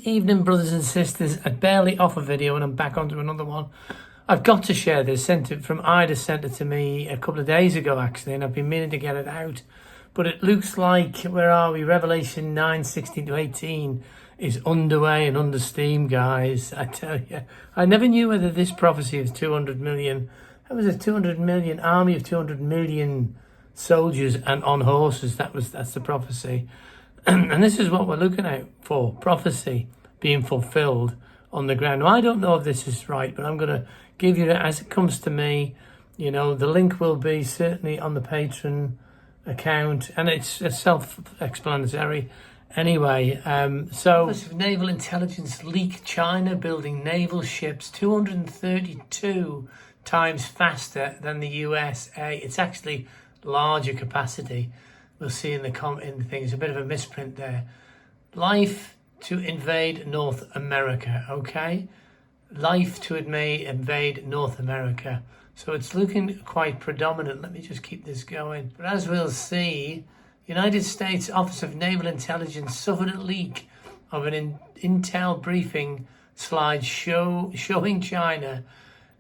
evening, brothers and sisters. I barely off a video and I'm back onto another one. I've got to share this. Sent it from Ida, sent it to me a couple of days ago actually, and I've been meaning to get it out. But it looks like, where are we? Revelation 9:16-18 is underway and under steam, guys. I tell you, I never knew whether this prophecy of 200 million, how was it 200 million, army of 200 million soldiers and on horses, that's the prophecy. And this is what we're looking out for, prophecy being fulfilled on the ground. Now, I don't know if this is right, but I'm going to give you it as it comes to me. You know, the link will be certainly on the Patreon account, and it's self-explanatory. Anyway, so naval intelligence leak: China building naval ships 232 times faster than the USA. It's actually larger capacity. We'll see in the thing. It's a bit of a misprint there. Life to invade North America, okay? Life to invade North America. So it's looking quite predominant. Let me just keep this going. But as we'll see, United States Office of Naval Intelligence suffered a leak of an intel briefing slide showing China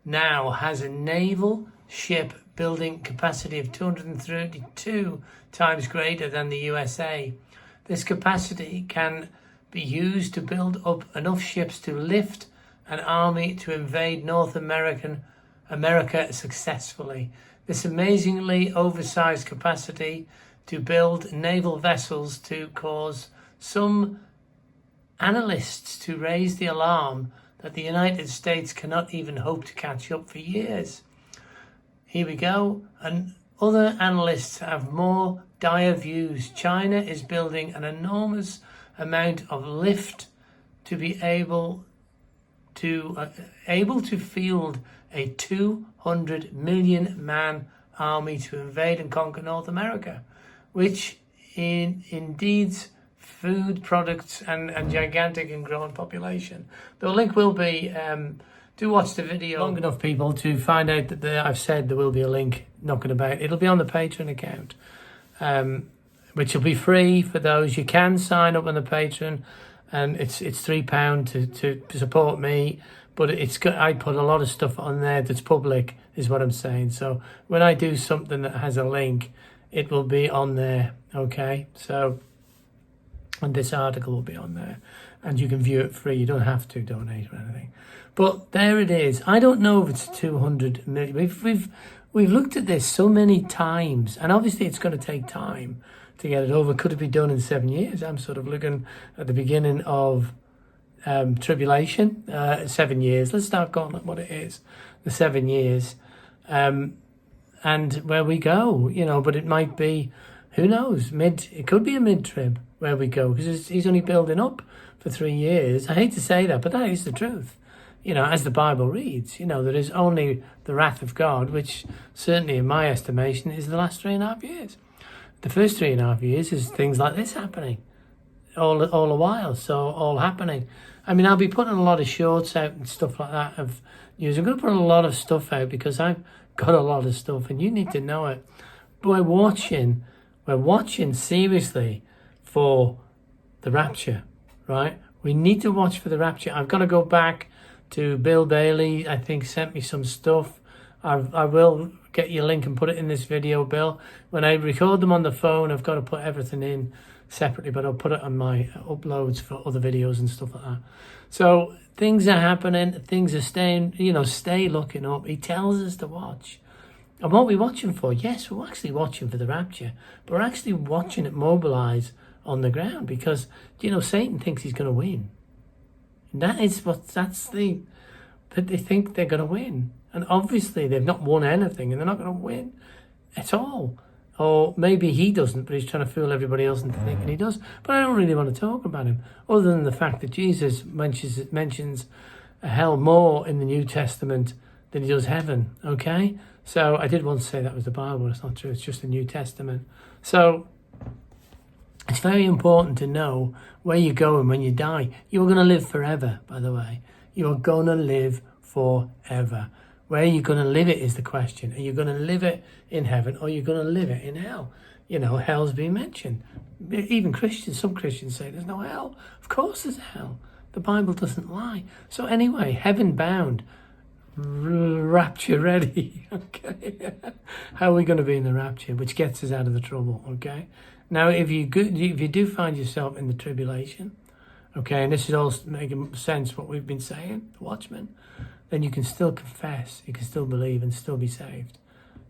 now has a naval ship building capacity of 232 times greater than the USA. This capacity can be used to build up enough ships to lift an army to invade North America successfully. This amazingly oversized capacity to build naval vessels to cause some analysts to raise the alarm that the United States cannot even hope to catch up for years. Here we go. And other analysts have more dire views. China is building an enormous amount of lift to be able to field a 200 million man army to invade and conquer North America, which indeed food products and gigantic and growing population. The link will be do watch the video long enough, people, to find out that I've said there will be a link knocking about. It'll be on the Patreon account, which will be free for those. You can sign up on the Patreon, and it's £3 to support me. But I put a lot of stuff on there that's public, is what I'm saying. So when I do something that has a link, it will be on there. Okay, so and this article will be on there, and you can view it free. You don't have to donate or anything. But there it is. I don't know if it's 200 million. We've looked at this so many times, and obviously it's going to take time to get it over. Could it be done in 7 years? I'm sort of looking at the beginning of tribulation, 7 years. Let's start going at what it is, the 7 years, and where we go, but it might be, who knows, it could be a mid-trib where we go, because he's only building up for 3 years. I hate to say that, but that is the truth. As the Bible reads, there is only the wrath of God, which certainly in my estimation is the last 3.5 years. The first 3.5 years is things like this happening all the while, so all happening. I mean, I'll be putting a lot of shorts out and stuff like that of news. I'm going to put a lot of stuff out because I've got a lot of stuff and you need to know it. But we're watching seriously for the rapture, right? We need to watch for the rapture. I've got to go back to Bill Baley, I think, sent me some stuff. I will get your link and put it in this video, Bill. When I record them on the phone, I've got to put everything in separately, but I'll put it on my uploads for other videos and stuff like that. So things are happening, things are staying, stay looking up. He tells us to watch. And what are we watching for? Yes, we're actually watching for the rapture, but we're actually watching it mobilize on the ground because, Satan thinks he's going to win. That they think they're going to win. And obviously they've not won anything and they're not going to win at all. Or maybe he doesn't, but he's trying to fool everybody else into thinking he does. But I don't really want to talk about him, other than the fact that Jesus mentions hell more in the New Testament than he does heaven, okay? So I did once say that was the Bible, but it's not true. It's just the New Testament. So it's very important to know where you're going when you die. You're going to live forever, by the way. You're going to live forever. Where you're going to live it is the question. Are you going to live it in heaven or are you going to live it in hell? Hell's been mentioned. Even Christians, some Christians say there's no hell. Of course there's a hell. The Bible doesn't lie. So anyway, heaven bound, rapture ready. Okay, how are we going to be in the rapture, which gets us out of the trouble? Okay, now if you do find yourself in the tribulation, okay, and this is all making sense what we've been saying, the watchmen, then you can still confess, you can still believe and still be saved.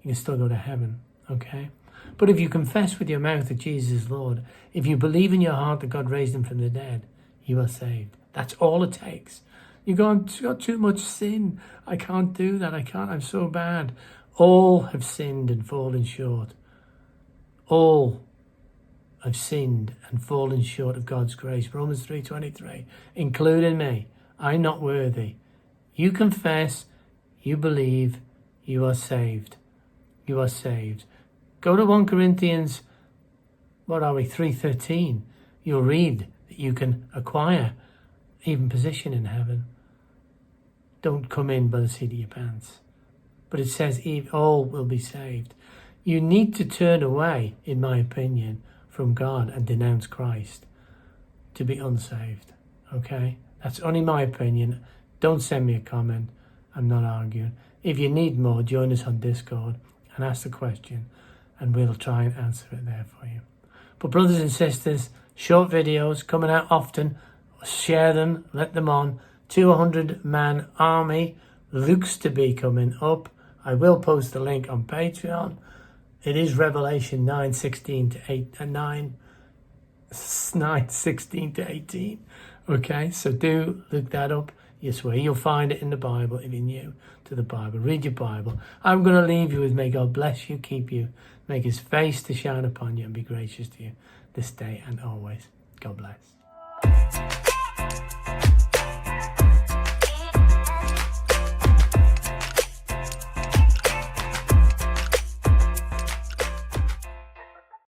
You can still go to heaven. Okay, but if you confess with your mouth that Jesus is Lord, if you believe in your heart that God raised him from the dead, you are saved. That's all it takes. You got too much sin. I can't do that. I'm so bad. All have sinned and fallen short. All have sinned and fallen short of God's grace. Romans 3:23, including me. I'm not worthy. You confess, you believe, you are saved. You are saved. Go to 1 Corinthians, 3:13. You'll read that you can acquire even position in heaven. Don't come in by the seat of your pants. But it says all will be saved. You need to turn away, in my opinion, from God and denounce Christ to be unsaved. Okay? That's only my opinion. Don't send me a comment. I'm not arguing. If you need more, join us on Discord and ask the question, and we'll try and answer it there for you. But brothers and sisters, short videos coming out often. Share them, let them on. 200-man army looks to be coming up. I will post the link on Patreon. It is Revelation 9:16 to 18. Okay, so do look that up. Yes, where you'll find it in the Bible if you're new to the Bible. Read your Bible. I'm going to leave you with, may God bless you, keep you, make his face to shine upon you and be gracious to you this day and always. God bless.